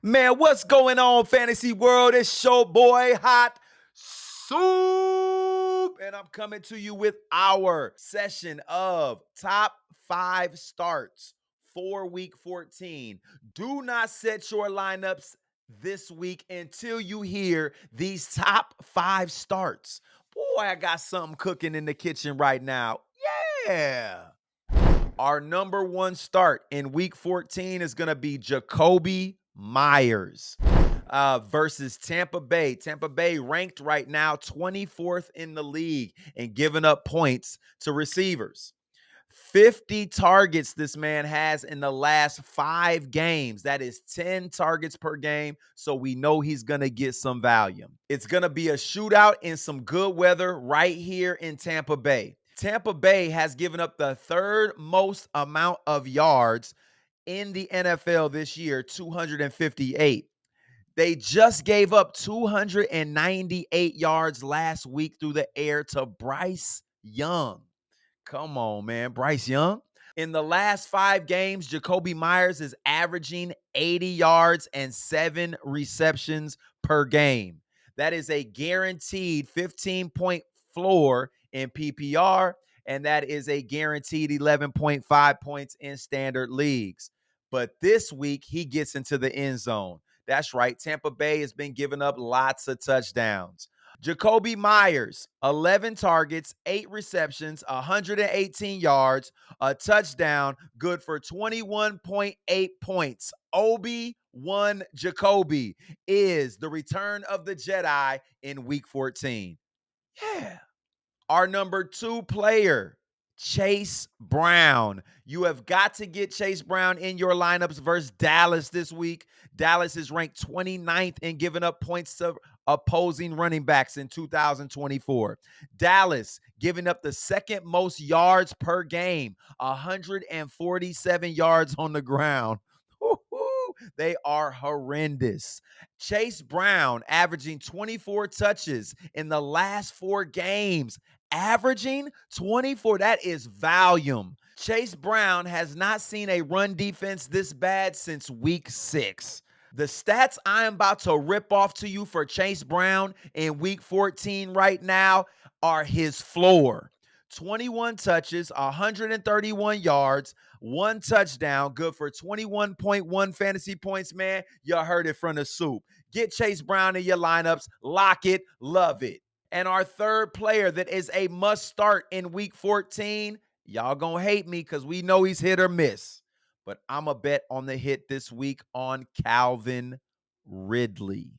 Man, what's going on, fantasy world? It's your boy Hot Soup, and I'm coming to you with our session of top 5 starts for week 14. Do not set your lineups this week until you hear these top 5 starts. Boy, I got something cooking in the kitchen right now. Yeah. Our number 1 start in week 14 is going to be Jakobi Meyers versus Tampa Bay. Tampa Bay ranked right now 24th in the league and giving up points to receivers. 50 targets this man has in the last 5 games. That is 10 targets per game. So we know he's going to get some volume. It's going to be a shootout in some good weather right here in Tampa Bay. Tampa Bay has given up the 3rd most amount of yards in the NFL this year, 258. They just gave up 298 yards last week through the air to Bryce Young. Come on, man. Bryce Young. In the last 5 games, Jakobi Meyers is averaging 80 yards and 7 receptions per game. That is a guaranteed 15-point floor in PPR, and that is a guaranteed 11.5 points in standard leagues. But this week, he gets into the end zone. That's right. Tampa Bay has been giving up lots of touchdowns. Jakobi Meyers, 11 targets, 8 receptions, 118 yards, a touchdown, good for 21.8 points. Obi-Wan Jakobi is the return of the Jedi in week 14. Yeah. Our number 2 player, Chase Brown. You have got to get Chase Brown in your lineups versus Dallas this week. Dallas is ranked 29th in giving up points to opposing running backs in 2024. Dallas giving up the 2nd most yards per game, 147 yards on the ground. They are horrendous. Chase Brown averaging 24 touches in the last 4 games. Averaging 24, that is volume. Chase Brown has not seen a run defense this bad since week 6. The stats I am about to rip off to you for Chase Brown in week 14 right now are his floor. 21 touches, 131 yards, 1 touchdown, good for 21.1 fantasy points, man. You heard it from the soup. Get Chase Brown in your lineups. Lock it. Love it. And our 3rd player that is a must start in week 14, y'all gonna hate me because we know he's hit or miss. But I'm a bet on the hit this week on Calvin Ridley.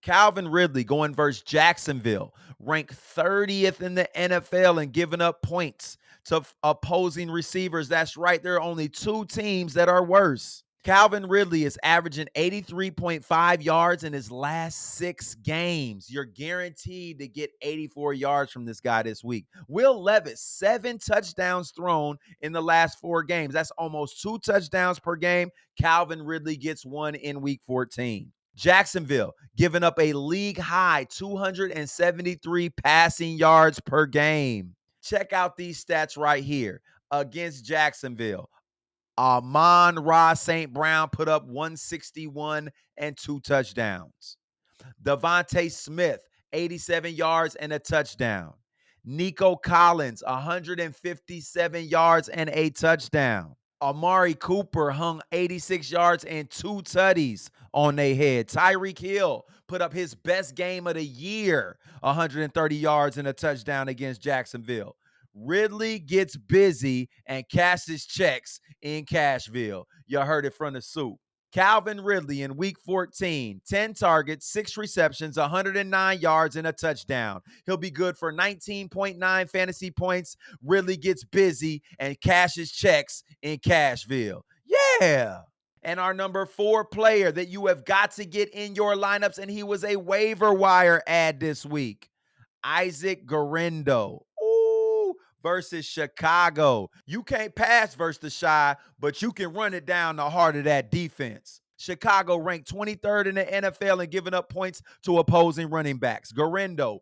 Calvin Ridley going versus Jacksonville, ranked 30th in the NFL and giving up points to opposing receivers. That's right. There are only 2 teams that are worse. Calvin Ridley is averaging 83.5 yards in his last 6 games. You're guaranteed to get 84 yards from this guy this week. Will Levis, 7 touchdowns thrown in the last 4 games. That's almost 2 touchdowns per game. Calvin Ridley gets 1 in week 14. Jacksonville giving up a league high 273 passing yards per game. Check out these stats right here against Jacksonville. Amon-Ra St. Brown put up 161 and 2 touchdowns. Devontae Smith, 87 yards and a touchdown. Nico Collins, 157 yards and a touchdown. Amari Cooper hung 86 yards and 2 tutties on their head. Tyreek Hill put up his best game of the year, 130 yards and a touchdown against Jacksonville. Ridley gets busy and cashes checks in Cashville. You heard it from the soup. Calvin Ridley in week 14, 10 targets, 6 receptions, 109 yards, and a touchdown. He'll be good for 19.9 fantasy points. Ridley gets busy and cashes checks in Cashville. Yeah. And our number 4 player that you have got to get in your lineups, and he was a waiver wire ad this week, Isaac Guerendo. Versus Chicago. You can't pass versus the Shy, but you can run it down the heart of that defense. Chicago ranked 23rd in the NFL and giving up points to opposing running backs. Guerendo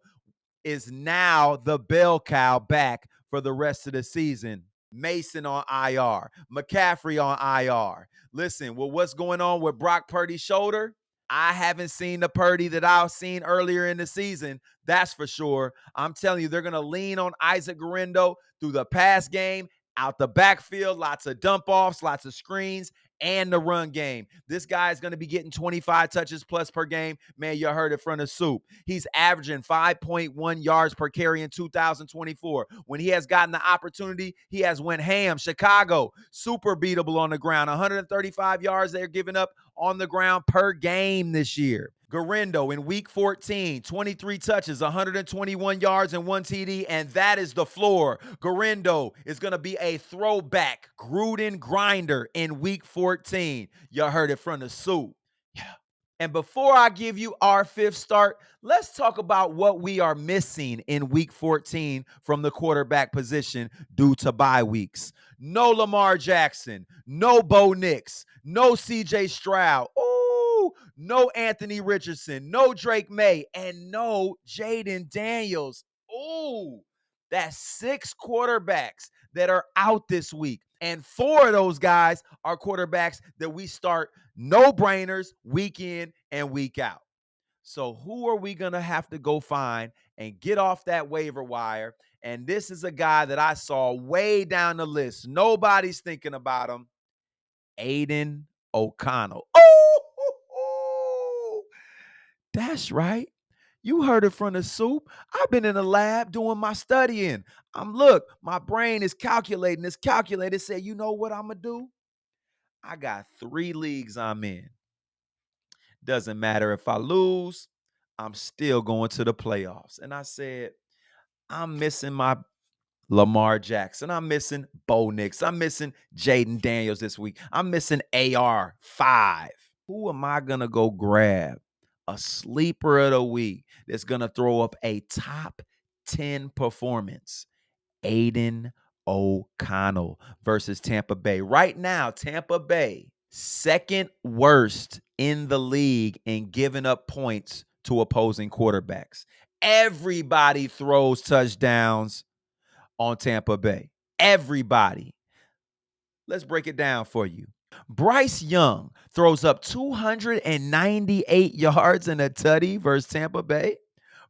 is now the bell cow back for the rest of the season. Mason on IR, McCaffrey on IR. Listen, well, what's going on with Brock Purdy's shoulder? I haven't seen the Purdy that I've seen earlier in the season. That's for sure. I'm telling you, they're going to lean on Isaac Guerendo through the pass game, out the backfield, lots of dump offs, lots of screens, and the run game. This guy is going to be getting 25 touches plus per game. Man, you heard it from the soup. He's averaging 5.1 yards per carry in 2024. When he has gotten the opportunity, he has went ham. Chicago, super beatable on the ground. 135 yards they're giving up on the ground per game this year. Guerendo in week 14, 23 touches, 121 yards, and 1 TD, and that is the floor. Guerendo is going to be a throwback Gruden grinder in week 14. You heard it from the soup. Yeah. And before I give you our fifth start, let's talk about what we are missing in week 14 from the quarterback position due to bye weeks. No Lamar Jackson, no Bo Nix, no CJ Stroud. No Anthony Richardson, no Drake May, and no Jaden Daniels. That's 6 quarterbacks that are out this week. And 4 of those guys are quarterbacks that we start no-brainers week in and week out. So who are we going to have to go find and get off that waiver wire? And this is a guy that I saw way down the list. Nobody's thinking about him. Aidan O'Connell. That's right. You heard it from the soup. I've been in the lab doing my studying. My brain is calculating. It's calculated. Said, you know what I'm going to do? I got 3 leagues I'm in. Doesn't matter if I lose, I'm still going to the playoffs. And I said, I'm missing my Lamar Jackson. I'm missing Bo Nix. I'm missing Jaden Daniels this week. I'm missing AR5. Who am I going to go grab? A sleeper of the week that's going to throw up a top 10 performance. Aidan O'Connell versus Tampa Bay. Right now, Tampa Bay, second worst in the league in giving up points to opposing quarterbacks. Everybody throws touchdowns on Tampa Bay. Everybody. Let's break it down for you. Bryce Young throws up 298 yards and a tutty versus Tampa Bay.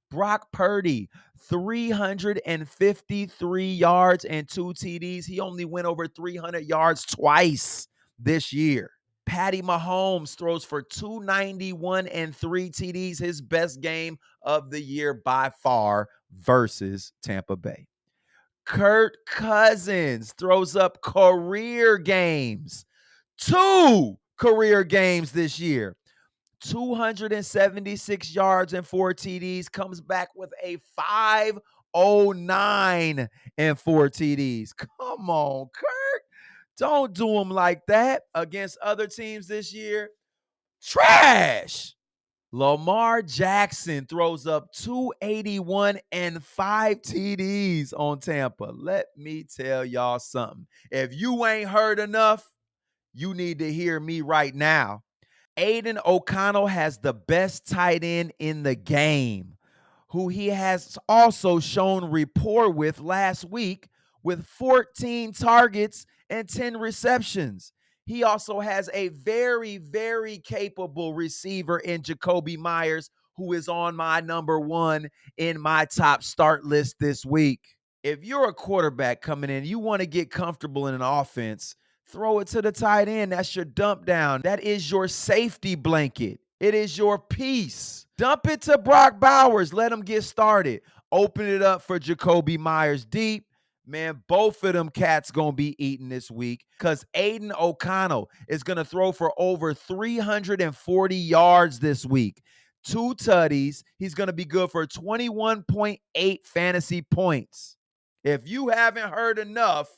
Brock Purdy, 353 yards and 2 TDs. He only went over 300 yards twice this year. Patty Mahomes throws for 291 and 3 TDs, his best game of the year by far versus Tampa Bay. Kirk Cousins throws up career games. 2 career games this year. 276 yards and 4 TDs, comes back with a 509 and 4 TDs. Come on, Kirk. Don't do them like that against other teams this year. Trash. Lamar Jackson throws up 281 and 5 TDs on Tampa. Let me tell y'all something. If you ain't heard enough, you need to hear me right now. Aidan O'Connell has the best tight end in the game, who he has also shown rapport with last week with 14 targets and 10 receptions. He also has a very, very capable receiver in Jakobi Meyers, who is on my number 1 in my top start list this week. If you're a quarterback coming in, you want to get comfortable in an offense, throw it to the tight end. That's your dump down. That is your safety blanket. It is your piece. Dump it to Brock Bowers. Let him get started. Open it up for Jakobi Meyers deep. Man, both of them cats going to be eating this week because Aidan O'Connell is going to throw for over 340 yards this week. 2 tutties. He's going to be good for 21.8 fantasy points. If you haven't heard enough,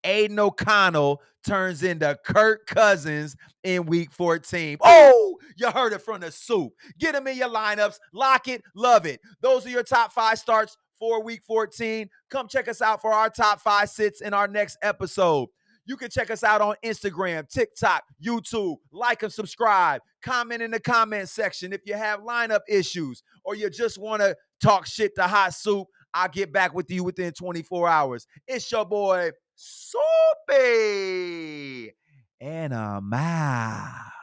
Aidan O'Connell turns into Kirk Cousins in week 14. Oh, you heard it from the soup. Get him in your lineups. Lock it. Love it. Those are your top 5 starts for week 14. Come check us out for our top 5 sits in our next episode. You can check us out on Instagram, TikTok, YouTube. Like and subscribe. Comment in the comment section if you have lineup issues or you just want to talk shit to Hot Soup. I'll get back with you within 24 hours. It's your boy, Soupy. And I'm out.